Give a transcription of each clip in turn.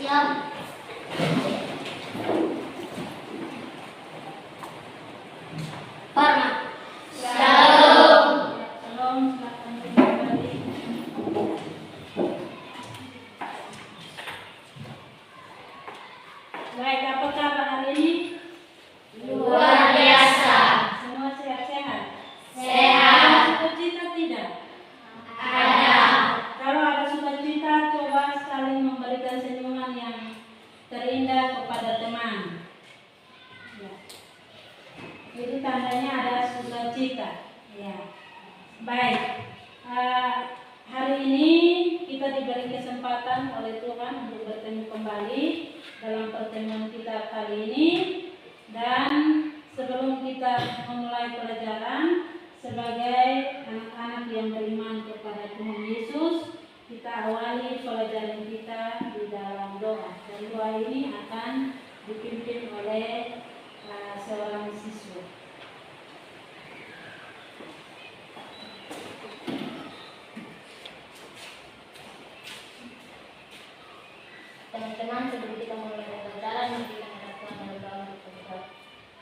Siap. Hormat. Shalom. Shalom, silakan kembali. Baik, apa kabar hari ini? Luar biasa. Semua sehat-sehat? Sehat. Ada sukacita tidak? Ada. Kalau ada sukacita, coba saling memberikan senyuman yang terindah kepada teman. Ya. Itu tandanya ada sukacita. Ya. Baik. Hari ini kita diberi kesempatan oleh Tuhan untuk bertemu kembali dalam pertemuan kita kali ini. Dan sebelum kita memulai pelajaran, sebagai anak-anak yang beriman kepada Tuhan Yesus, kita awali pelajaran kita di dalam doa. Dan doa ini akan dipimpin oleh seorang siswa. Teman-teman, sebelum kita mulai pelajaran, mari kita harapkan dalam doa untuk kita.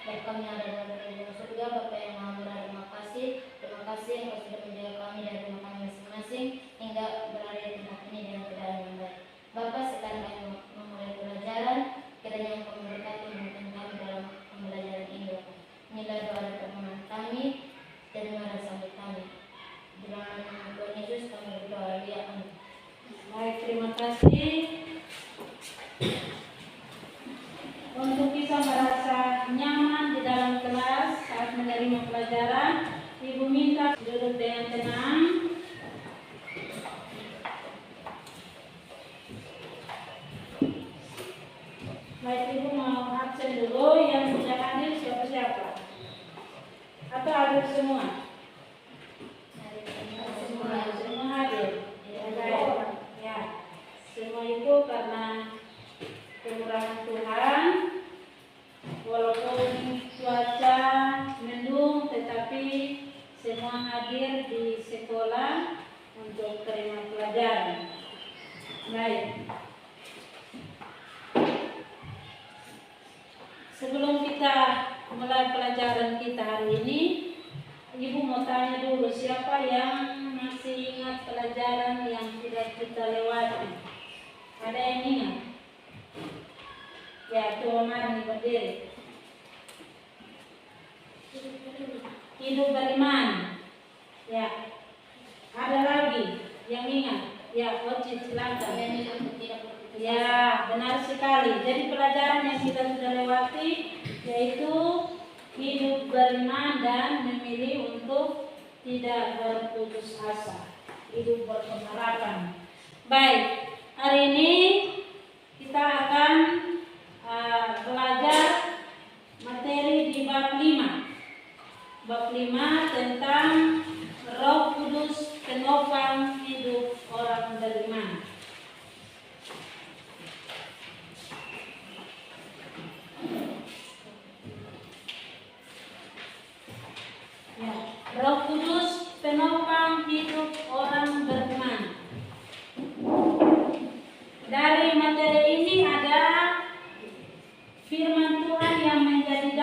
Baik, kami ada dalam surga, Bapa yang Maha Murah, terima kasih. Terima kasih Engkau sudah menjaga kami dari rumah kami masing-masing hingga berada di tempat ini dengan keadaan yang baik. Bapa, sekarang kami memulai pelajaran, kiranya Engkau memberkati memimpin kami dalam pembelajaran ini, Bapa. Inilah doa dan permohonan kami, terima sampai kami. Di dalam nama Tuhan Yesus kami berdoa, ya amin. Baik, terima kasih. Untuk bisa merasa nyaman di dalam kelas saat menerima pelajaran, Ibu minta duduk dengan tenang. Baik, Ibu mau absen dulu. Yang sudah hadir siapa-siapa? Atau hadir semua? Semua hadir. Ya, baik. Ya, semua itu karena kemurahan Tuhan. Walaupun cuaca mendung, tetapi semua hadir di sekolah untuk terima pelajaran. Baik. Sebelum kita mulai pelajaran kita hari ini, Ibu mau tanya dulu, siapa yang masih ingat pelajaran yang sudah kita lewati? Ada yang ingat? Ya, Tuhan Marni berdiri. Hidup beriman. Ya. Ada lagi yang ingat? Ya, Oci silakan. Ya, benar sekali. Jadi pelajaran yang kita sudah lewati yaitu hidup beriman dan memilih untuk tidak berputus asa. Hidup berpengharapan. Baik, hari ini kita akan belajar materi di bab 5. Bab 5 tentang Roh Kudus penopang hidup orang beriman. Ya, Roh Kudus penopang hidup orang beriman. Dari materi ini ada firman Tuhan yang menjadi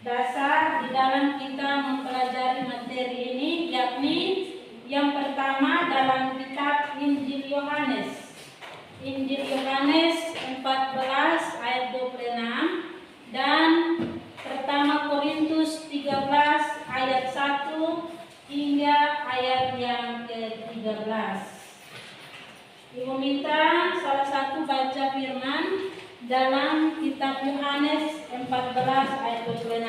dasar di dalam kita mempelajari materi ini, yakni yang pertama dalam kitab Injil Yohanes. Injil Yohanes 14 ayat 26 dan pertama Korintus 13 ayat 1 hingga ayat yang ke-13. Ibu minta salah satu baca firman dalam kitab Yohanes 14 ayat 26.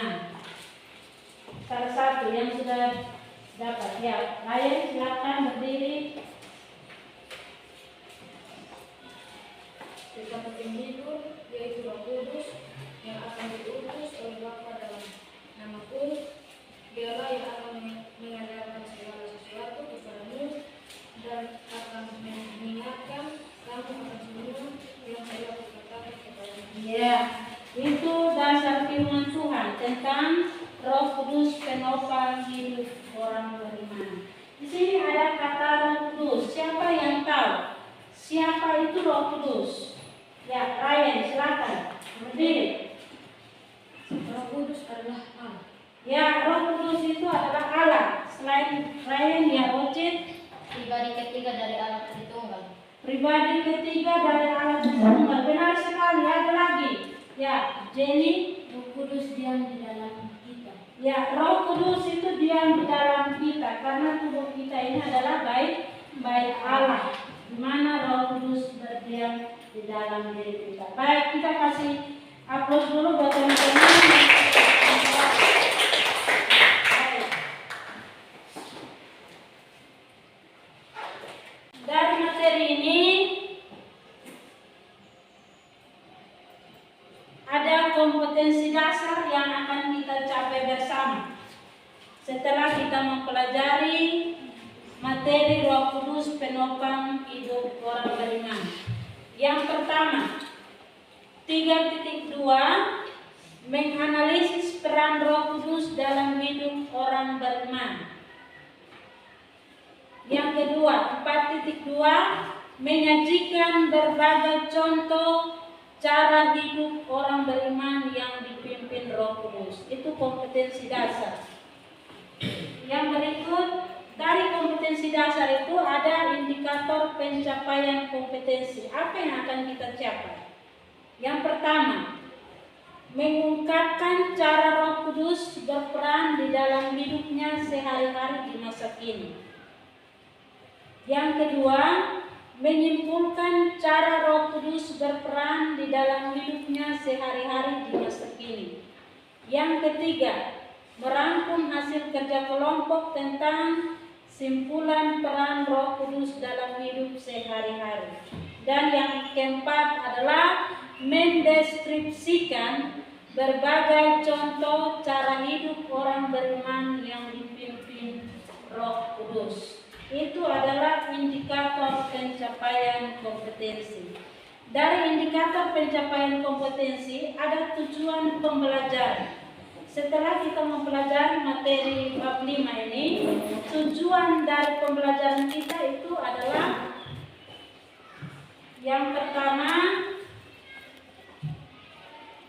Salah satu yang sudah dapat. Ya, ayo silakan berdiri. Kita penting hidup, yaitu Roh Kudus yang akan diutus oleh Bapa dalam namaku. Dialah yang akan mengajarkan segala sesuatu kepadamu dan akan mengingatkan kamu akan semua yang saya katakan kepadamu. Ya, itu dasar firman Tuhan tentang Roh Kudus penopang hidup orang beriman. Di sini ada kata Roh Kudus. Siapa yang tahu siapa itu Roh Kudus? Ya, Ryan, silakan berdiri. Roh Kudus adalah Allah. Ya, Roh Kudus itu adalah Allah. Selain Ryan, ya Ocit, Pribadi ketiga dari Allah Tritunggal. pribadi ketiga dari Allah Tritunggal. Benar sekali. Ada lagi. Ya, Jenny. Roh Kudus diam di dalam kita. Ya, Roh Kudus itu diam di dalam kita karena tubuh kita ini adalah baik Allah, di mana Roh Kudus berdiam di dalam diri kita. Baik, kita kasih aplaus dulu buat teman-teman. Baik. Dari materi ini ada kompetensi dasar yang akan kita capai bersama. Setelah kita mempelajari materi Roh Kudus penopang hidup orang beriman. Yang pertama, 3.2 menganalisis peran Roh Kudus dalam hidup orang beriman. Yang kedua, 4.2 menyajikan berbagai contoh cara hidup orang beriman yang dipimpin Roh Kudus. Itu kompetensi dasar. Yang berikut, dari kompetensi dasar itu ada indikator pencapaian kompetensi. Apa yang akan kita capai? Yang pertama, mengungkapkan cara Roh Kudus berperan di dalam hidupnya sehari-hari di masa kini. Yang kedua, menyimpulkan cara Roh Kudus berperan di dalam hidupnya sehari-hari di masa kini. Yang ketiga, merangkum hasil kerja kelompok tentang simpulan peran Roh Kudus dalam hidup sehari-hari. Dan yang keempat adalah mendeskripsikan berbagai contoh cara hidup orang beriman yang dipimpin Roh Kudus. Itu adalah indikator pencapaian kompetensi. Dari indikator pencapaian kompetensi ada tujuan pembelajaran. Setelah kita mempelajari materi bab 5 ini, tujuan dari pembelajaran kita itu adalah yang pertama,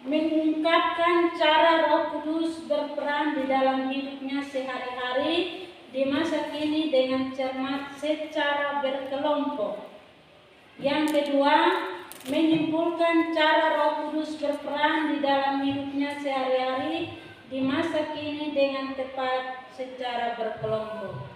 mengungkapkan cara Roh Kudus berperan di dalam hidupnya sehari-hari di masa kini dengan cermat secara berkelompok. Yang kedua, menyimpulkan cara Roh Kudus berperan di dalam hidupnya sehari-hari di masa kini dengan tepat secara berkelompok.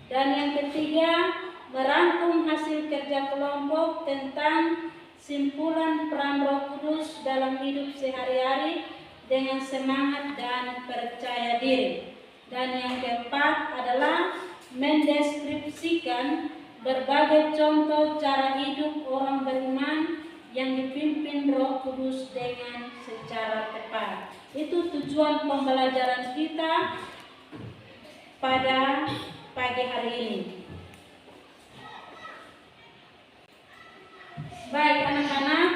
Dan yang ketiga, merangkum hasil kerja kelompok tentang simpulan peran Roh Kudus dalam hidup sehari-hari dengan semangat dan percaya diri. Dan yang keempat adalah mendeskripsikan berbagai contoh cara hidup orang beriman yang dipimpin Roh Kudus dengan secara tepat. Itu tujuan pembelajaran kita pada pagi hari ini. Baik anak-anak,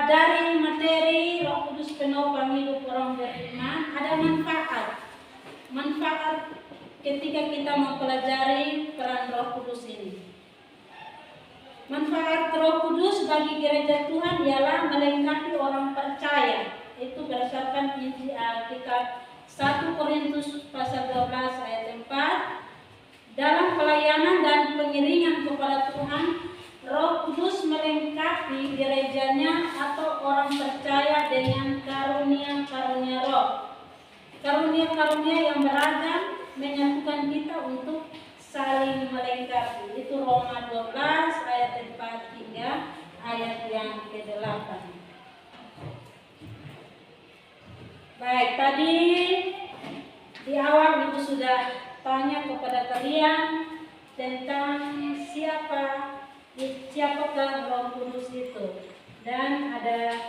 dari materi Roh Kudus penopang hidup orang beriman ada manfaat ketika kita mempelajari peran Roh Kudus ini. Manfaat Roh Kudus bagi gereja Tuhan ialah melengkapi orang percaya. Itu berdasarkan kitab 1 Korintus pasal 12 ayat 4. Dalam pelayanan dan pengiringan kepada Tuhan, Roh Kudus melengkapi gerejanya atau orang percaya dengan karunia-karunia Roh. Karunia-karunia yang beragam menyatukan kita untuk saling melengkapi. Itu Roma 12 ayat 4 hingga ayat yang ke-8. Baik, tadi di awal Ibu sudah tanya kepada kalian tentang siapakah Roh Kudus itu. Dan ada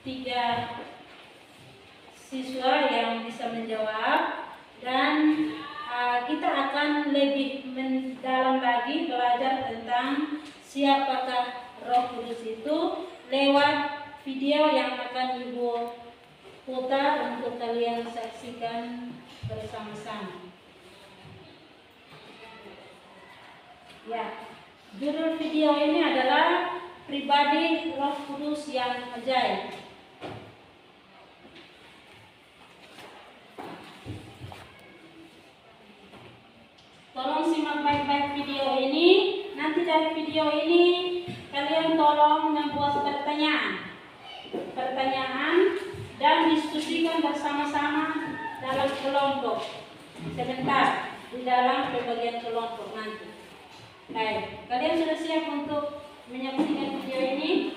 3 siswa yang bisa menjawab, dan kita akan lebih mendalam lagi belajar tentang siapakah Roh Kudus itu lewat video yang akan Ibu putar untuk kalian saksikan bersama-sama. Ya, Judul video ini adalah Pribadi Roh Kudus yang Ajaib. Tolong simak baik-baik video ini. Nanti dari video ini kalian tolong membuat pertanyaan dan diskusikan bersama-sama dalam kelompok sebentar di dalam pembagian kelompok nanti. Baik, kalian sudah siap untuk menyaksikan video ini?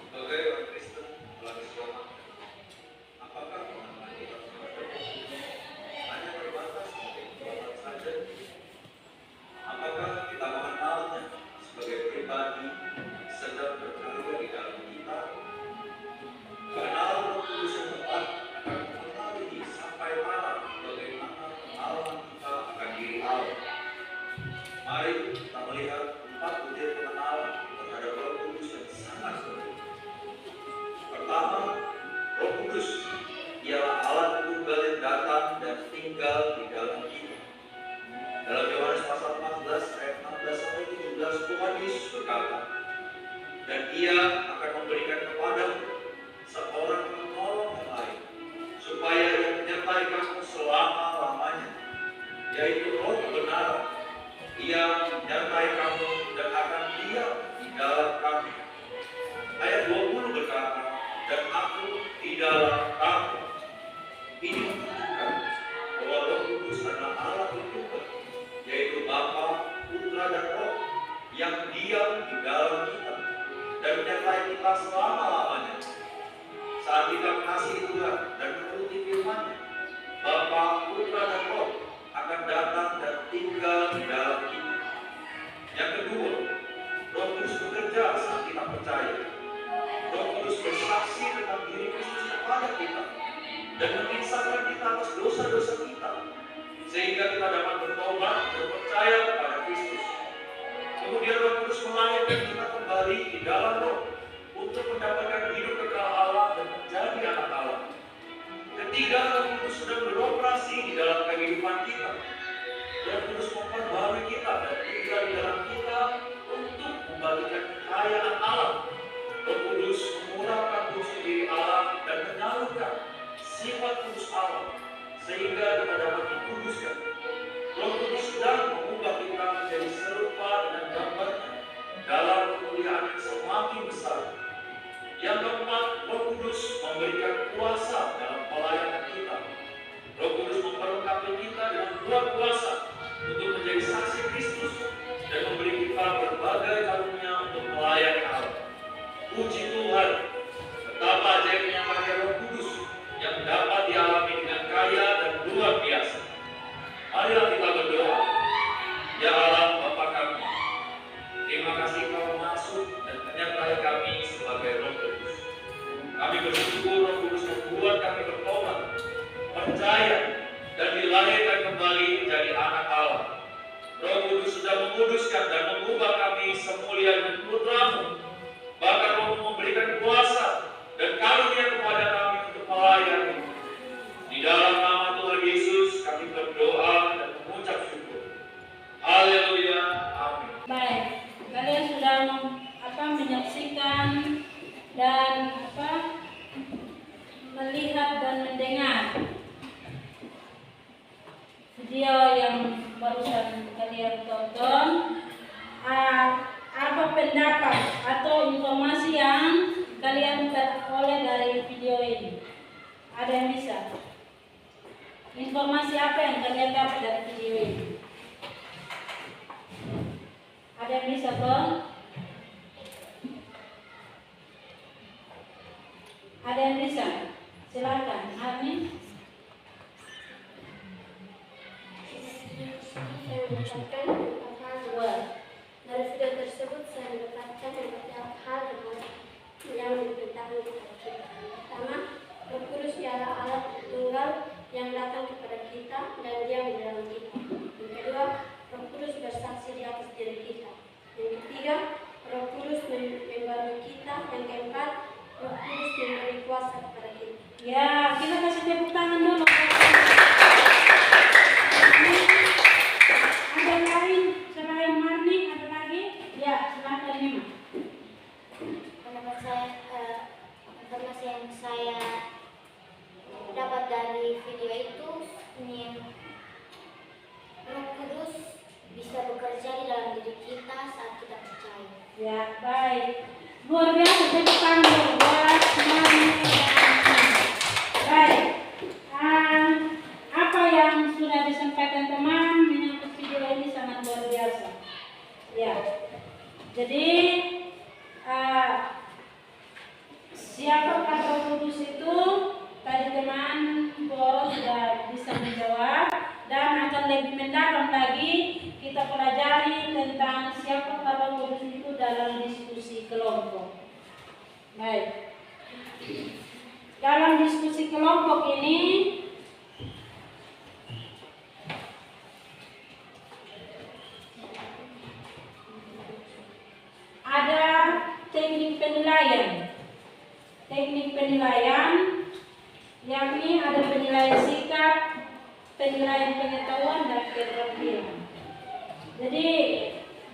Sebagai orang Kristen telah diselamatkan, apakah pengalaman kita hanya terbatas mungkin Tuhan saja? Apakah kita mengenalnya sebagai pribadi sedang berkarya di dalam kita? Kenal Roh Kudus yang tepat akan mengenali sampai mana bagaimana pengalaman kita akan diri Allah. Mari kita melihat 4 butir pengenalan terhadap Roh Kudus yang sangat penting. Pertama, Roh Kudus ialah alat tunggal yang datang dan tinggal di dalam kita. Dalam Yohanes pasal 14 ayat 16 sampai 17, Tuhan Yesus berkata, dan Ia akan memberikan kepadamu seorang penolong yang lain, supaya Ia menyertai kamu selama-lamanya, yaitu Roh kebenaran. Ia menyertai kamu dan akan diam di dalam kamu. Ayat 20 berkata, dan aku di dalam kamu. Ini menunjukkan bahwa Roh Kudus adalah Allah yang tunggal, yaitu Bapa, Putra, dan Roh yang diam di dalam kita dan menyertai kita selama-lamanya. Saat kita mengasihi Tuhan dan menuruti firman-Nya, Bapa, Putra, dan Roh akan datang dan tinggal di dalam kita. Yang kedua, Roh Kudus bekerja saat kita percaya. Roh Kudus bersaksi tentang diri Kristus kepada kita dan mengisahkan kita atas dosa-dosa kita, sehingga kita dapat bertobat dan percaya kepada Kristus. Kemudian Roh Kudus melahirkan kita kembali di dalam Roh untuk mendapatkan hidup kekal Allah dan menjadi anak Allah. Ketiga, Roh Kudus sedang beroperasi di dalam kehidupan kita. Roh Kudus memperbarui kita dan tinggal di dalam kita untuk membagikan kekayaan Allah. Roh Kudus mengurangkan fungsi diri Allah dan menyalurkan sifat kudus Allah sehingga kita dapat dikuduskan. Roh Kudus sedang mengubah kita menjadi serupa dengan gambarnya dalam kemuliaan yang semakin besar. Yang keempat, Roh Kudus memberikan kuasa dalam pelayanan kita. Roh Kudus memperlengkapi kita dengan buah kuasa untuk menjadi saksi Kristus dan memberi kita berbagai karunia untuk melayani Allah. Puji Tuhan, betapa ajaibnya karya Roh Kudus yang dapat dialami dengan kaya dan luar biasa. Marilah kita berdoa. Ya Allah Bapa kami, terima kasih Kau masuk dan menyertai kami sebagai Roh Kudus. Kami bersyukur Roh Kudus membuat kami bertobat, percaya, dan dilahirkan kembali menjadi anak Allah. Roh Kudus sudah menguduskan dan mengubah kami semulia dengan Putra-Mu. Bahkan Roh memberikan kuasa dan karunia kepada kami untuk melayani. Di dalam nama Tuhan Yesus kami berdoa dan mengucap syukur. Haleluya. Amin. Baik, kalian sudah menyaksikan dan melihat dan mendengar video yang barusan kalian tonton. Apa pendapat atau informasi yang kalian peroleh dari video ini? Ada yang bisa? Informasi apa yang kalian dapat dari video ini? Ada yang bisa, Bang? Ada yang bisa? Silakan, Amin. Saya mengucapkan bahwa dari video tersebut saya mendapatkan beberapa hal yang diberitahu kepada kita. Pertama, Roh Kudus ialah alat tunggal yang datang kepada kita dan diam di dalam kita. Yang kedua, Roh Kudus bersaksi di atas diri kita. Yang ketiga, Roh Kudus membantu kita. Yang keempat, Roh Kudus memberi kuasa kepada kita. Ya, kita kasih tepuk tangan dulu. Luar biasa, tepuk tangan buat semuanya. Baik, apa yang sudah disampaikan teman menyangkut video ini sangat luar biasa. Ya, jadi siapa kata kudus itu tadi teman Boro sudah bisa menjawab, dan akan lebih mendalam lagi kita pelajari tentang siapa kata kudus itu dalam diskusi kelompok. Baik, dalam diskusi kelompok ini ada teknik penilaian. Teknik penilaian yakni ada penilaian sikap, penilaian pengetahuan, dan keterampilan. Jadi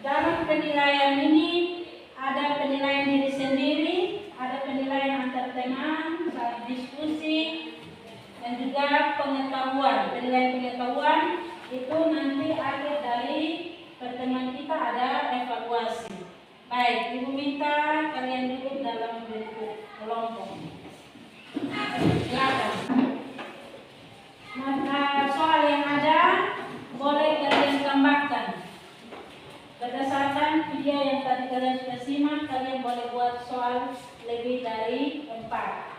dalam penilaian ini ada penilaian diri sendiri, ada penilaian antar teman saat diskusi, dan juga pengetahuan. Penilaian pengetahuan itu nanti akhir dari pertemuan kita ada evaluasi. Baik, Ibu minta kalian duduk dalam bentuk kelompok. Silakan. Maka soal yang ada boleh kalian tambahkan. Berdasarkan video yang tadi kalian sudah simak, kalian boleh buat soal lebih dari 4.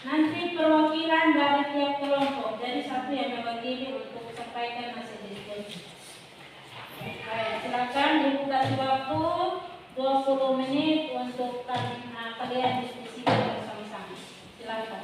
Nanti perwakilan dari tiap kelompok, jadi satu yang mewakili untuk sampaikan hasil diskusi. Baik, silakan Ibu kasih waktu 20 menit untuk kalian diskusikan bersama-sama. Silakan.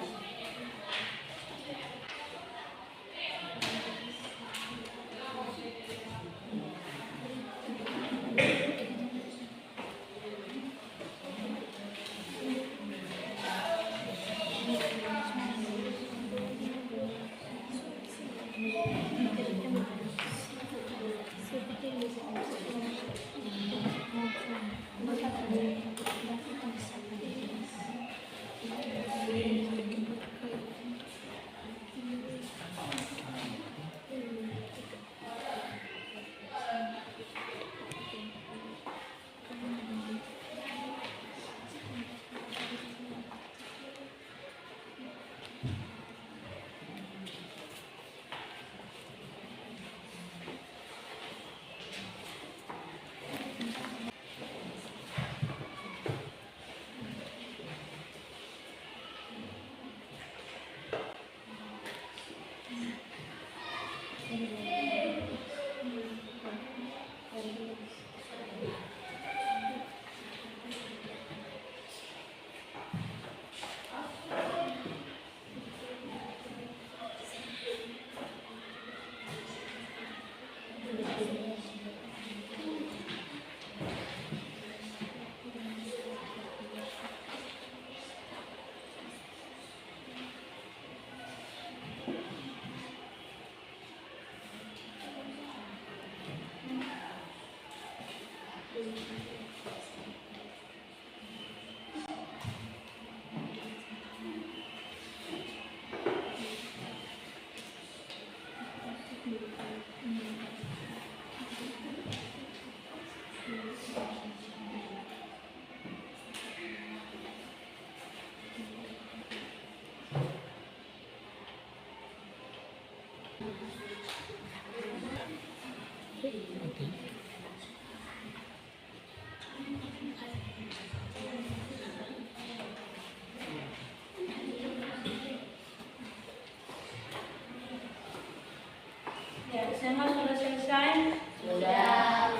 Semua sudah selesai? Sudah.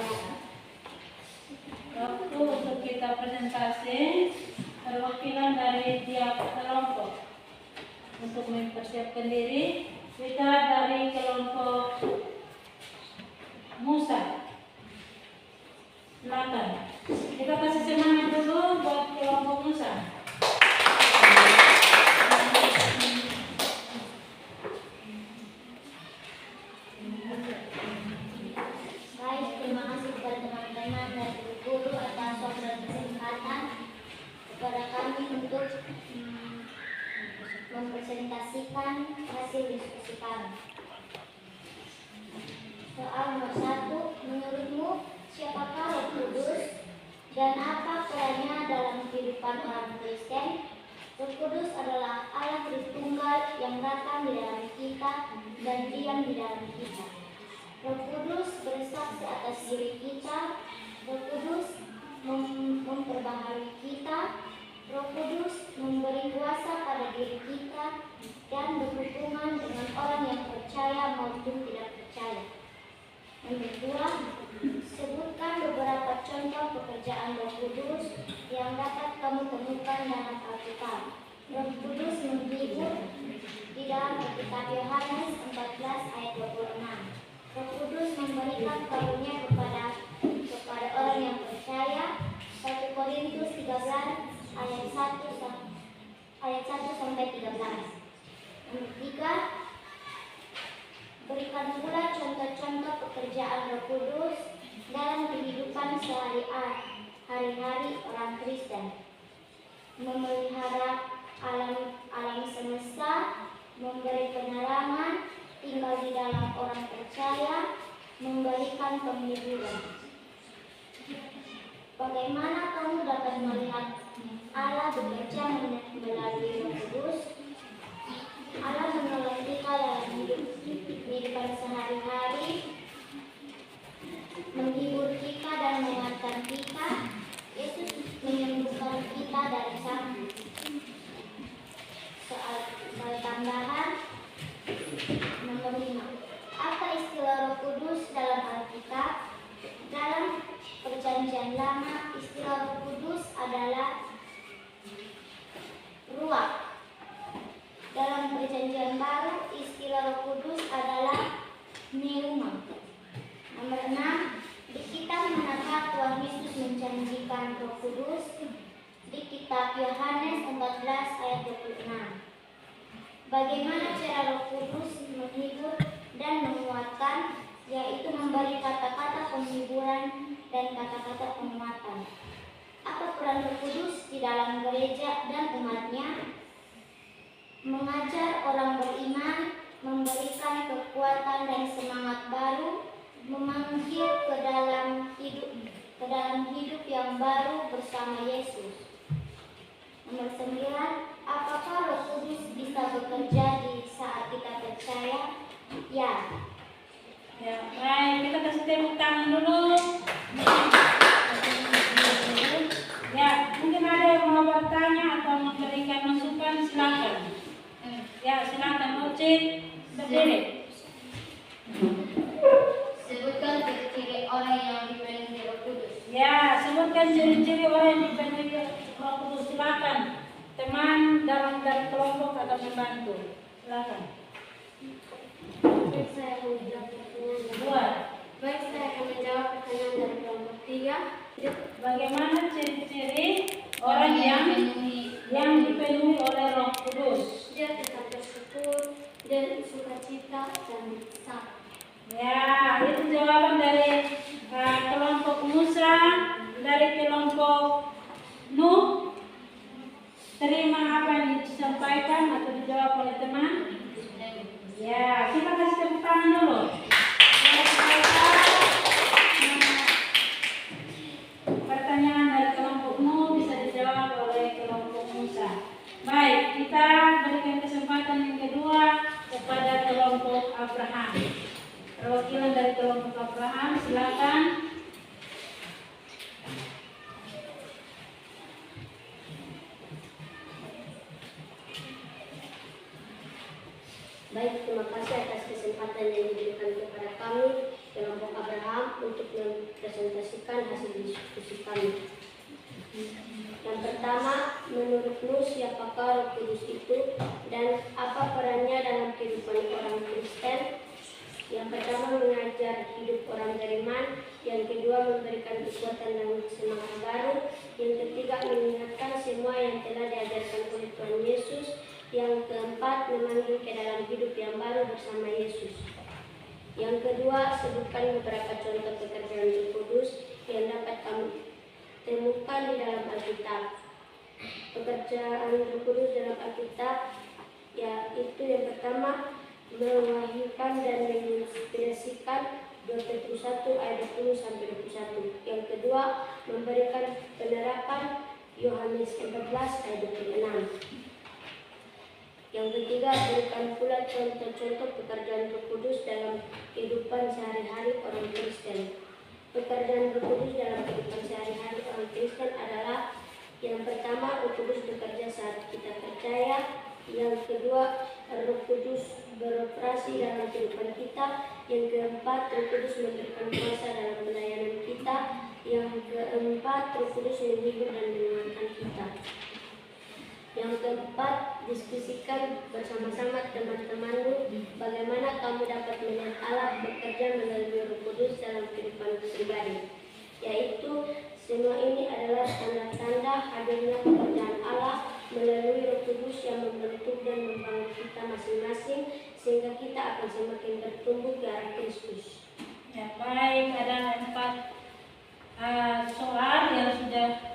Waktu untuk kita presentasi perwakilan dari tiap kelompok. Untuk mempersiapkan diri, kita dari kelompok Musa. Silakan. Kita kasih semangat dulu buat kelompok Musa. Baik, terima kasih kepada teman-teman dan guru atas waktu dan kesempatan kepada kami untuk mempresentasikan hasil diskusi kami. Soal nomor 1, menurutmu siapakah Roh Kudus dan apa perannya dalam kehidupan orang Kristen? Roh Kudus adalah Allah Tritunggal yang datang di dalam kita dan diam di dalam kita. Roh Kudus bersaksi atas diri kita. Roh Kudus memperbaharui kita. Roh Kudus memberi kuasa pada diri kita dan berhubungan dengan orang yang percaya maupun tidak percaya. Nomor 2, sebutkan beberapa contoh pekerjaan Roh Kudus yang dapat kamu temukan dalam Alkitab. Roh Kudus menghibur di dalam Alkitab Yohanes 14 ayat 26. Roh Kudus memberikan karunia kepada orang yang percaya. 1 Korintus 13 ayat 1 sampai 13. Nomor 3, berikan pula contoh-contoh pekerjaan Roh Kudus dalam kehidupan sehari-hari orang Kristen. Memelihara alam semesta, memberi penerangan, tinggal di dalam orang percaya, memberikan penghiburan. Bagaimana kamu dapat melihat Allah bekerja melalui Roh Kudus? Allah menolong kita dalam kehidupan sehari-hari, menghibur kita dan menguatkan kita. Yesus menyembuhkan kita dari sakit. Soal tambahan nomor 5. Apa istilah Roh Kudus dalam Alkitab? Dalam Perjanjian Lama, istilah Roh Kudus adalah ruach. Dalam Perjanjian Baru, istilah Roh Kudus adalah pneuma. Nomor 6, di kitab manakah Tuhan Yesus menjanjikan Roh Kudus? Di kitab Yohanes 14 ayat 26. Bagaimana cara Roh Kudus menghibur dan menguatkan, yaitu memberi kata-kata penghiburan dan kata-kata penguatan. Apa peran Roh Kudus di dalam gereja dan umatnya? Mengajar orang beriman, memberikan kekuatan dan semangat baru, memanggil ke dalam hidup yang baru bersama Yesus. Nomor 9, apakah Roh Kudus bisa bekerja di saat kita percaya? Ya. Ya, baik, kita kasih tepuk tangan dulu. Ya, mungkin ada yang mau bertanya atau memberikan masukan, silakan. Ya, silakan Ucit, berdiri. Sebutkan ciri-ciri orang yang dipenuhi Roh Kudus. Ya, sebutkan ciri-ciri orang yang dipenuhi Roh Kudus, silakan. Teman dari kelompok akan membantu. Silakan. Baik, saya akan menjawab pertanyaan dari kelompok 3. Bagaimana ciri-ciri orang yang dipenuhi oleh Roh Kudus? Dia tetap bersyukur, dia sukacita dan sabar. Ya, itu jawaban dari kelompok Musa, dari kelompok Nuh. Terima apa yang disampaikan atau dijawab oleh teman? Ya, kita kasih tepuk tangan dulu. Pertanyaan dari kelompok Nuh bisa dijawab oleh kelompok Musa. Baik, kita berikan kesempatan yang kedua kepada kelompok Abraham. Perwakilan dari kelompok Abraham. Baik, terima kasih atas kesempatan yang diberikan kepada kami kelompok Abraham untuk mempresentasikan hasil diskusi kami. Yang pertama, menurutmu siapakah Roh Kudus itu dan apa perannya dalam kehidupan orang Kristen? Yang pertama, mengajar hidup orang beriman. Yang kedua, memberikan kekuatan dan semangat baru. Yang ketiga, mengingatkan semua yang telah diajarkan oleh Tuhan Yesus. Yang keempat, memanggil ke dalam hidup yang baru bersama Yesus. Yang kedua, sebutkan beberapa contoh pekerjaan Roh Kudus yang dapat kamu temukan di dalam Alkitab. Pekerjaan Roh Kudus dalam Alkitab yaitu yang pertama, mewahyukan dan menginspirasikan 2 Petrus 1 ayat 20 sampai 21. Yang kedua, memberikan penerapan Yohanes 14 ayat 26. Yang ketiga, berikan pula contoh-contoh pekerjaan Roh Kudus dalam kehidupan sehari-hari orang Kristen. Pekerjaan Roh Kudus dalam kehidupan sehari-hari orang Kristen adalah yang pertama, Roh Kudus bekerja saat kita percaya. Yang kedua, Roh Kudus beroperasi dalam kehidupan kita. Yang keempat, Roh Kudus memberikan kuasa dalam pelayanan kita. Yang keempat, Roh Kudus menghibur dan menguatkan kita. Yang keempat, diskusikan bersama-sama teman-temanmu bagaimana kamu dapat melihat Allah bekerja melalui Roh Kudus dalam kehidupan pribadi. Yaitu semua ini adalah tanda-tanda hadirnya pekerjaan Allah melalui Roh Kudus yang membentuk dan membangun kita masing-masing sehingga kita akan semakin bertumbuh ke arah Kristus. Ya, baik, ada 4 soal yang sudah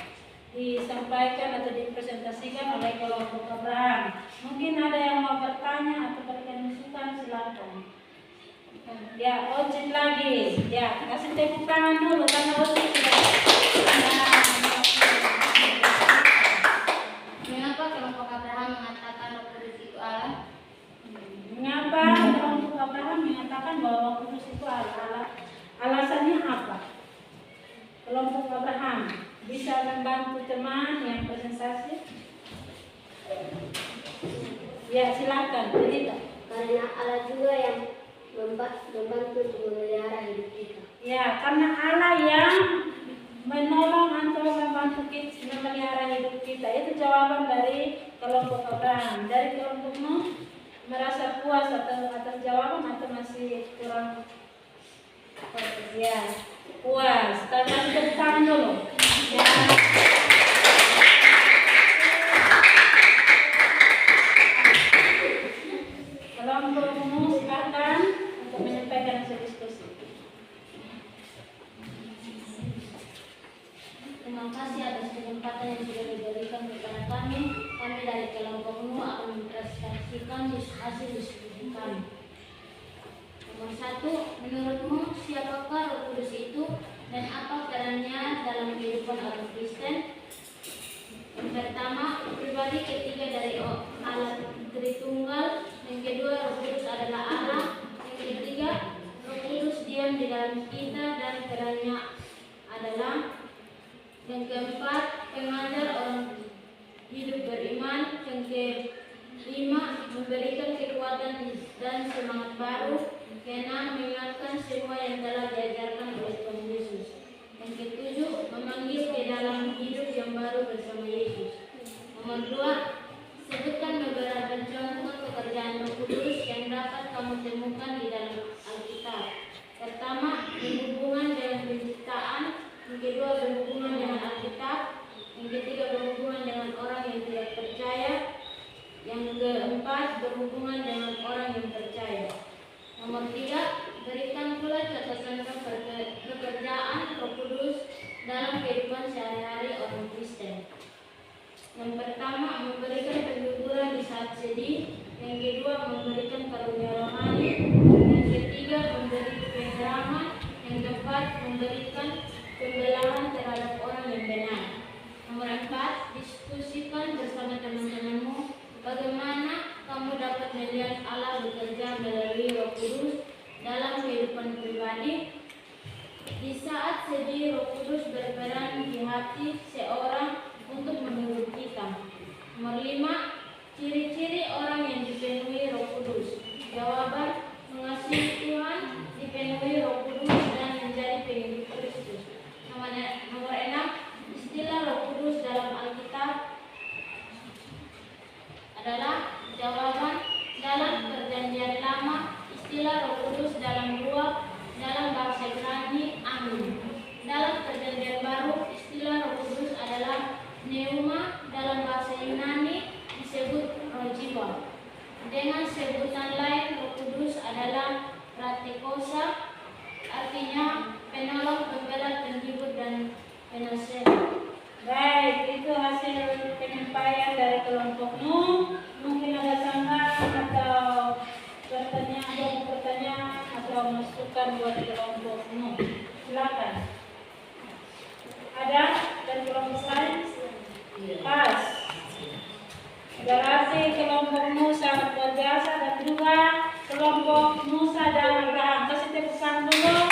disampaikan atau dipresentasikan oleh kelompok Abraham. Mungkin ada yang mau bertanya atau berikan masukan, silakan. Ya, Ojit lagi. Ya, kasih tepuk tangan dulu karena Ojit sudah. Mengapa kelompok Abraham mengatakan Roh Kudus itu Allah? Mengapa kelompok Abraham mengatakan bahwa Roh Kudus itu Allah? Alasannya apa? Kelompok Abraham bisa membantu teman yang presentasi? Ya, silakan. Cerita. Karena Allah juga yang membantu untuk memelihara hidup kita. Ya, karena Allah yang menolong atau membantu kita memelihara hidup kita. Itu jawaban dari kelompok Abraham. Dari kelompokmu merasa puas atas jawaban atau masih kurang? Ya, puas. Karena tepuk tangan dulu. Ya. Kelompokmu silakan untuk menyampaikan hasil diskusi. Terima kasih atas kesempatan yang sudah diberikan kepada kami. Kami dari kelompokmu akan mempresentasikan hasil diskusi kami. Nomor 1, menurutmu siapakah Roh Kudus itu dan apa perannya dalam kehidupan orang Kristen? Yang pertama, pribadi ketiga dari Allah Tritunggal. Yang kedua, Roh Kudus adalah Allah. Yang ketiga, Roh Kudus diam di dalam kita dan perannya adalah. Yang keempat, pengajar orang hidup beriman. Yang kelima, memberikan kekuatan dan semangat baru. Keenam, mengingatkan semua yang telah diajarkan oleh Tuhan Yesus. Yang ketujuh, memanggil ke dalam hidup yang baru bersama Yesus. Nomor 2, sebutkan beberapa contoh pekerjaan Roh Kudus yang dapat kamu temukan di dalam Alkitab. Pertama, berhubungan dengan penciptaan. Yang kedua, berhubungan dengan Alkitab. Yang ketiga, berhubungan dengan orang yang tidak percaya. Yang keempat, berhubungan dengan orang yang percaya. Nomor 3, berikan pula contoh-contoh pekerjaan Roh Kudus dalam kehidupan sehari-hari orang Kristen. Yang pertama, memberikan penghiburan di saat sedih. Yang kedua, memberikan karunia rohani. Yang ketiga, memberi pengharaman. Yang keempat, memberikan pembelahan terhadap orang yang benar. Nomor 4, diskusikan bersama teman-temanmu bagaimana kamu dapat melihat Allah bekerja melalui Roh Kudus dalam kehidupan pribadi. Di saat sedih, Roh Kudus berperan di hati seorang untuk menghibur kita. Nomor 5, ciri-ciri orang yang dipenuhi Roh Kudus. kasih Tuhan, dipenuhi Roh Kudus dan menjadi pengikut Kristus. Nomor 6, istilah Roh Kudus dalam Alkitab adalah jawaban. Dalam Perjanjian Lama, istilah Roh Kudus dalam bahasa Ibrani amin. Dalam Perjanjian Baru, istilah Roh Kudus adalah pneuma. Dalam bahasa Yunani disebut roh jiwa. Dengan sebutan lain, Roh Kudus adalah praktikosa, artinya penolong, pembela, penghibur, dan penasehat. Baik, itu hasil penyampaian dari kelompokmu. Mungkin ada tambahan atau pertanyaan atau masukan buat kelompokmu. Silakan. Ada dari kelompok lain? Pas. Berarti kelompokmu sangat luar biasa dan juga kelompok Musa dan Abraham. Kasih tepuk tangan dulu.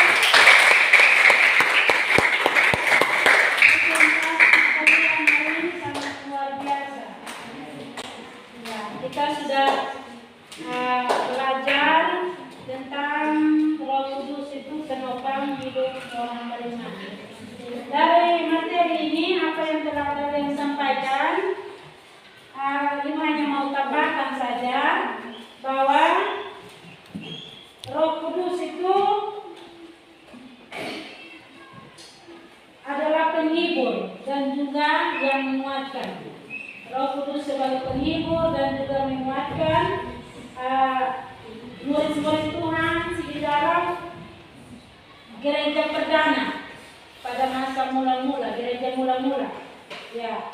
Kita sudah belajar tentang Roh Kudus itu penopang hidup orang beriman. Dari materi ini apa yang telah kalian sampaikan, Ibu hanya mau tambahkan saja bahwa Roh Kudus itu adalah penghibur dan juga yang menguatkan. Roh Kudus sebagai penghibur dan juga menguatkan murid-murid Tuhan di dalam gereja perdana pada masa mula-mula, gereja mula-mula. Ya.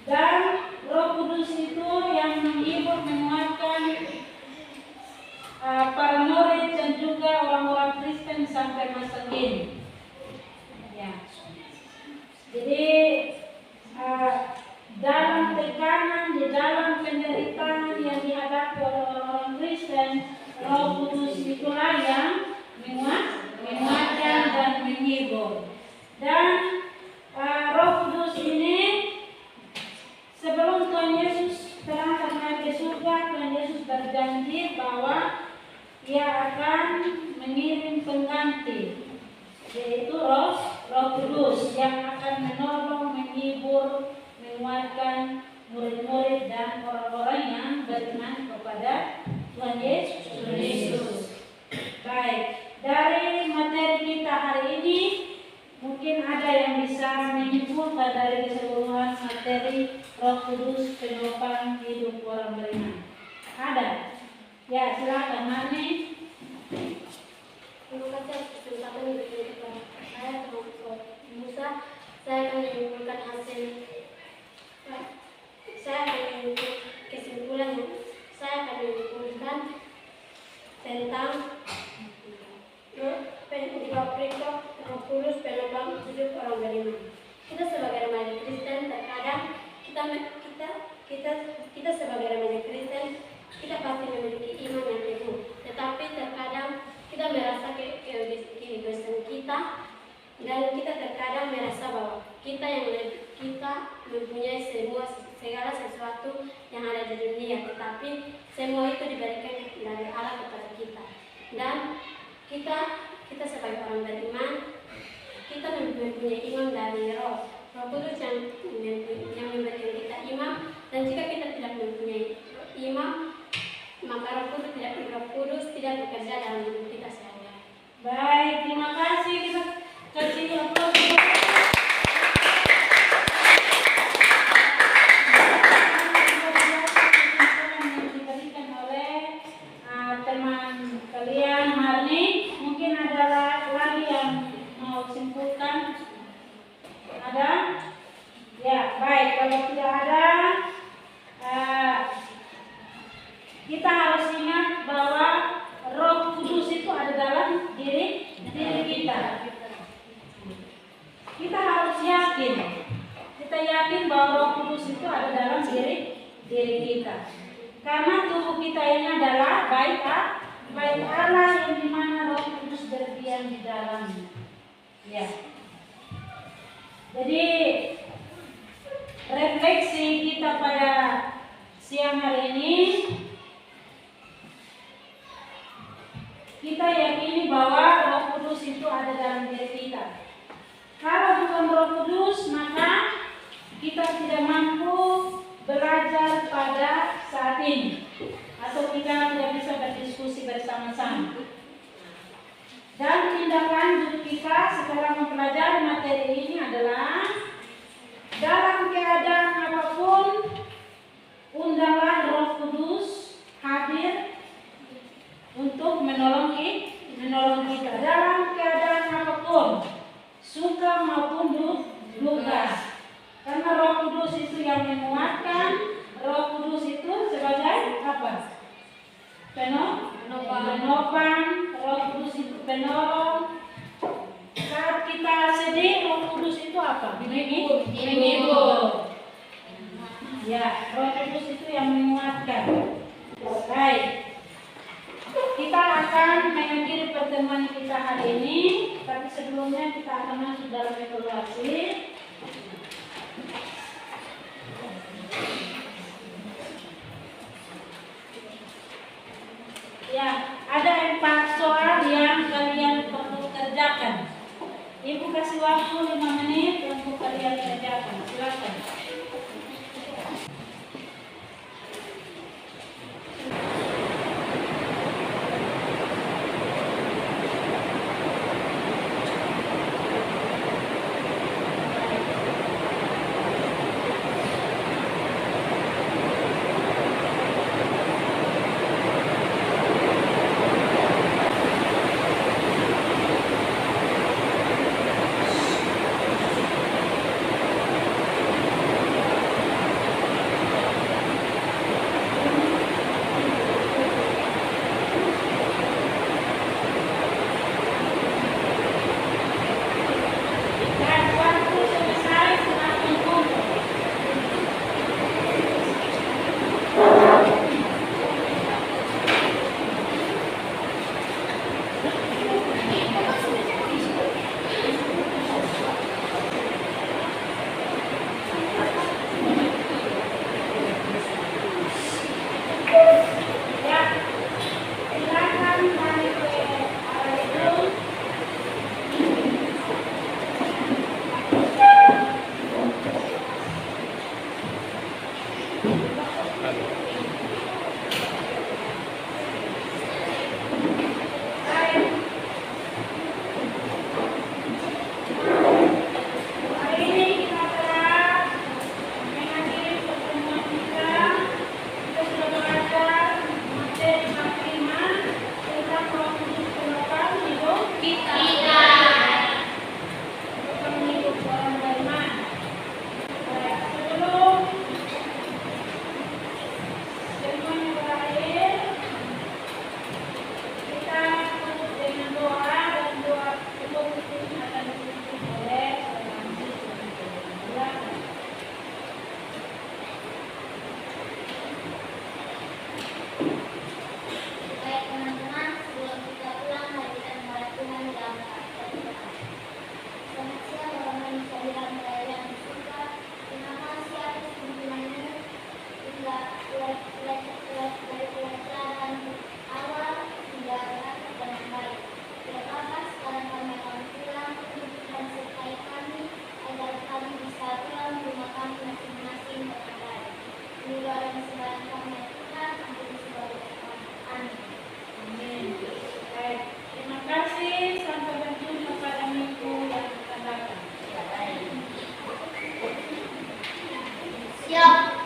Dan Roh Kudus itu yang menghibur, menguatkan para murid dan juga orang-orang Kristen sampai masa kini. Ya. Jadi dalam tekanan, di dalam penderitaan yang dihadapi oleh orang-orang Kristen, Roh Kudus itulah yang menguatkan dan menghibur. Dan Roh Kudus ini sebelum Tuhan Yesus terangkat naik ke surga, Tuhan Yesus berjanji bahwa Ia akan mengirim pengganti, yaitu Roh Kudus yang akan menolong, menghibur, menguatkan murid-murid dan orang-orang yang beriman kepada Tuhan Yesus. Baik, dari materi kita hari ini mungkin ada yang bisa menyimpulkan dari keseluruhan materi Roh Kudus penopang hidup orang beriman. Ada? Ya, silakan Marni. Terima kasih atas kesempatan yang diberikan kepada saya termasuk Musa. Saya akan menyimpulkan hasil. Saya akan menyimpulkan kesimpulan. Saya akan menyimpulkan tentang dua perikop Roh Kudus penopang hidup orang beriman. Kita sebagai remaja Kristen terkadang kita sebagai remaja Kristen kita pasti memiliki iman yang teguh, tetapi terkadang kita merasa keegoisan kita dan kita terkadang merasa bahwa kita mempunyai segala sesuatu yang ada di dunia, tetapi semua itu diberikan dari Allah kepada kita. Dan kita sebagai orang beriman, kita mempunyai iman dari Roh Kudus yang memberikan kita iman. Dan jika kita tidak mempunyai iman, maka Roh Kudus tidak bekerja dalam hidup kita sehari-hari. Baik, terima kasih. Kita kasih aplaus. Yang diberikan oleh teman kalian Marni. Mungkin ada lagi yang mau simpulkan? Ada? Ya, baik. Kalau tidak ada, kita harus ingat bahwa Roh Kudus itu ada dalam diri kita. Kita harus yakin. Kita yakin bahwa Roh Kudus itu ada dalam diri kita. Karena tubuh kita ini adalah bait Allah yang dimana Roh Kudus berdiam di dalamnya. Ya. Jadi refleksi kita pada siang hari ini, kita yakini bahwa Roh Kudus itu ada dalam diri kita. Kalau bukan Roh Kudus, maka kita tidak mampu belajar pada saat ini, atau kita tidak bisa berdiskusi bersama-sama. Dan tindak lanjut kita setelah mempelajari materi ini adalah dalam keadaan apapun, undanglah Roh Kudus hadir untuk menolong kita dalam keadaan apapun, suka maupun duka. Karena Roh Kudus itu yang menguatkan, Roh Kudus itu sebagai apa? Penopang, Roh Kudus itu penolong. Saat kita sedih, Roh Kudus itu apa? Menghibur. Ya, Roh Kudus itu yang menguatkan. Baik. Kita akan mengakhiri pertemuan kita hari ini, tapi sebelumnya kita akan masuk dalam evaluasi. Ya, ada 4 soal yang kalian perlu kerjakan. Ibu kasih waktu 5 menit untuk kalian kerjakan. Silakan. Siap.